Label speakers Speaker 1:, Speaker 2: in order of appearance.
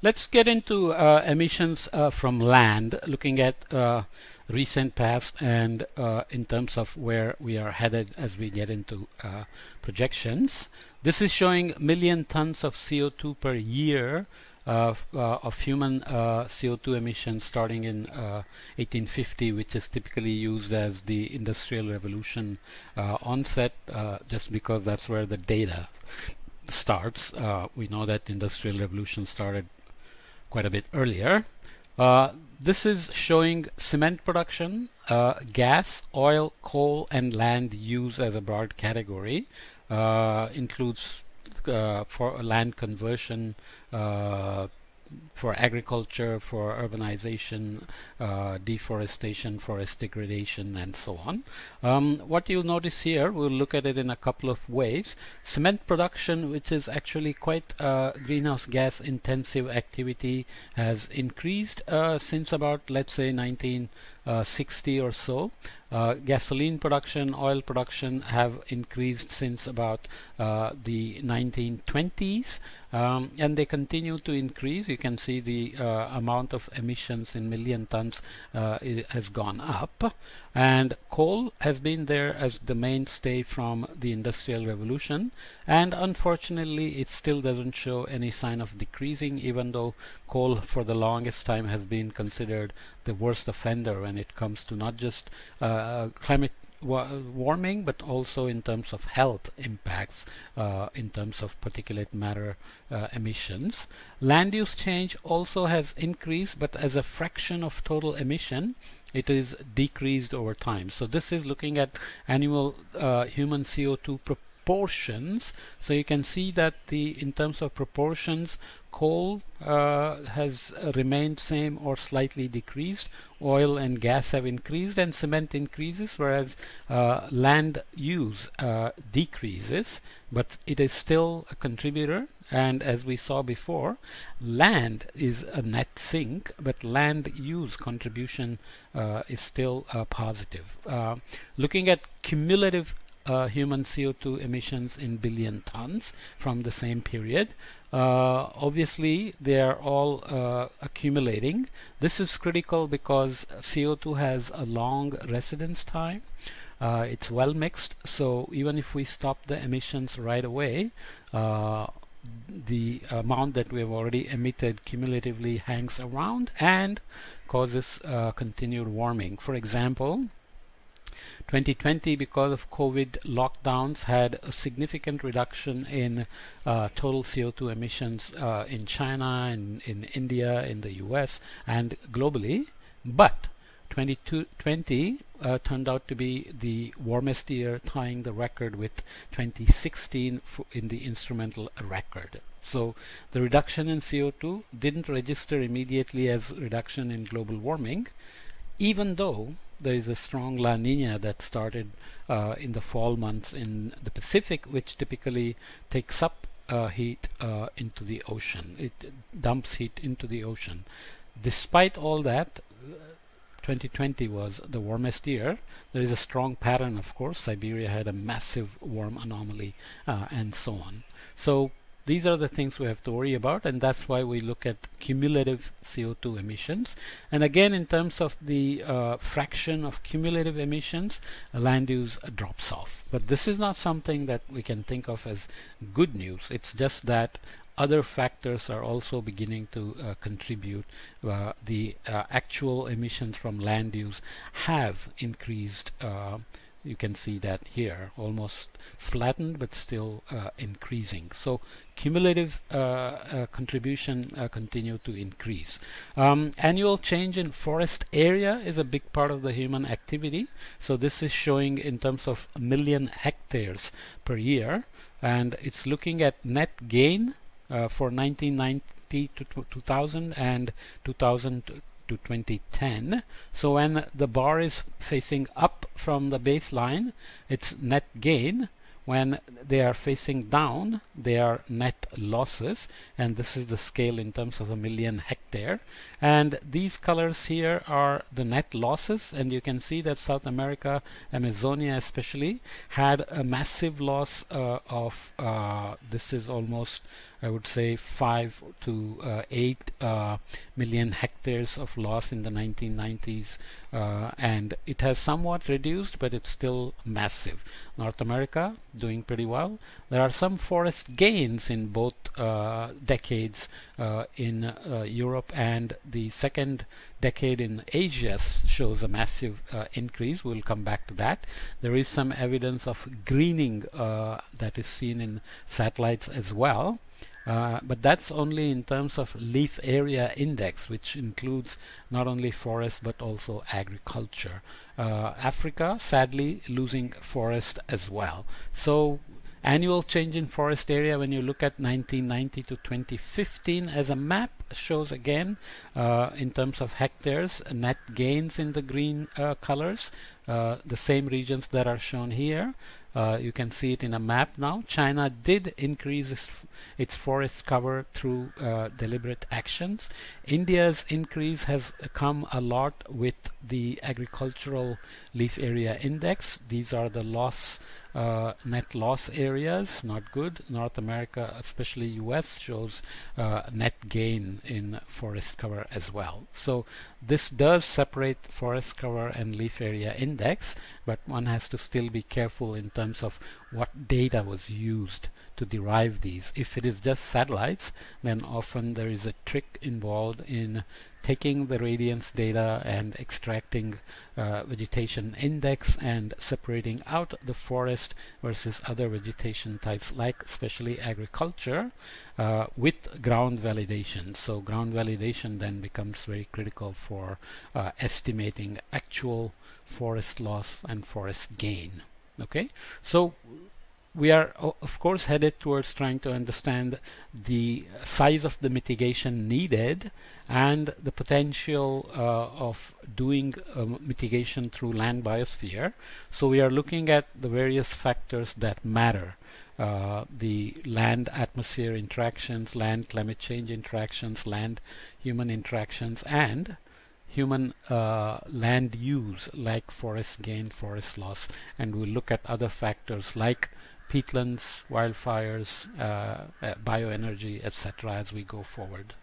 Speaker 1: Let's get into emissions from land, looking at recent past and in terms of where we are headed as we get into projections. This is showing million tons of CO2 per year of human CO2 emissions starting in 1850, which is typically used as the Industrial Revolution onset, just because that's where the data starts. We know that Industrial Revolution started quite a bit earlier. This is showing cement production, gas, oil, coal, and land use as a broad category. Includes for land conversion, for agriculture, for urbanization, deforestation, forest degradation, and so on. What you'll notice here, we'll look at it in a couple of ways. Cement production, which is actually quite greenhouse gas intensive activity, has increased since about, let's say, 1960 or so. Gasoline production, oil production have increased since about the 1920s, and they continue to increase. You can see the amount of emissions in million tons has gone up, and coal has been there as the mainstay from the Industrial Revolution, and unfortunately it still doesn't show any sign of decreasing, even though coal for the longest time has been considered the worst offender when it comes to not just climate warming, but also in terms of health impacts, in terms of particulate matter emissions. Land use change also has increased, but as a fraction of total emission, it is decreased over time. So this is looking at annual human CO2 proportions. So you can see that in terms of proportions, coal has remained same or slightly decreased. Oil and gas have increased, and cement increases, whereas land use decreases, but it is still a contributor. And as we saw before, land is a net sink, but land use contribution is still positive. Looking at cumulative human CO2 emissions in billion tons from the same period. Obviously, they are all accumulating. This is critical because CO2 has a long residence time. It's well mixed, so even if we stop the emissions right away, the amount that we have already emitted cumulatively hangs around and causes continued warming. For example, 2020, because of COVID lockdowns, had a significant reduction in total CO2 emissions in China, in India, in the US, and globally. But 2020 turned out to be the warmest year, tying the record with 2016 in the instrumental record. So the reduction in CO2 didn't register immediately as reduction in global warming, even though there is a strong La Nina that started in the fall months in the Pacific, which typically takes up heat into the ocean. It dumps heat into the ocean. Despite all that, 2020 was the warmest year. There is a strong pattern, of course. Siberia had a massive warm anomaly and so on. So these are the things we have to worry about, and that's why we look at cumulative CO2 emissions. And again, in terms of the fraction of cumulative emissions, land use drops off. But this is not something that we can think of as good news. It's just that other factors are also beginning to contribute. The actual emissions from land use have increased. You can see that here, almost flattened, but still increasing. So cumulative contribution continue to increase. Annual change in forest area is a big part of the human activity. So this is showing in terms of a million hectares per year, and it's looking at net gain for 1990 to 2000 and 2000 to 2010. So when the bar is facing up from the baseline, it's net gain. When they are facing down, they are net losses, and this is the scale in terms of a million hectare. And these colors here are the net losses, and you can see that South America, Amazonia especially, had a massive loss of this is almost I would say 5 to 8 million hectares of loss in the 1990s, and it has somewhat reduced, but it's still massive. North America doing pretty well. There are some forest gains in both decades in Europe, and the second decade in Asia shows a massive increase. We'll come back to that. There is some evidence of greening that is seen in satellites as well. But that's only in terms of leaf area index, which includes not only forest but also agriculture. Africa, sadly, losing forest as well. So annual change in forest area, when you look at 1990 to 2015 as a map, shows again in terms of hectares, net gains in the green colors, the same regions that are shown here. You can see it in a map now. China did increase its forest cover through deliberate actions. India's increase has come a lot with the agricultural leaf area index. These are the net loss areas, not good. North America, especially US, shows net gain in forest cover as well. So this does separate forest cover and leaf area index, but one has to still be careful in terms of what data was used to derive these. If it is just satellites, then often there is a trick involved in taking the radiance data and extracting vegetation index and separating out the forest versus other vegetation types, like especially agriculture, with ground validation. So ground validation then becomes very critical for estimating actual forest loss and forest gain. Okay, so we are of course headed towards trying to understand the size of the mitigation needed and the potential of doing mitigation through land biosphere. So we are looking at the various factors that matter. The land atmosphere interactions, land climate change interactions, land human interactions, and human land use like forest gain, forest loss, and we'll look at other factors like peatlands, wildfires, bioenergy, etc. as we go forward.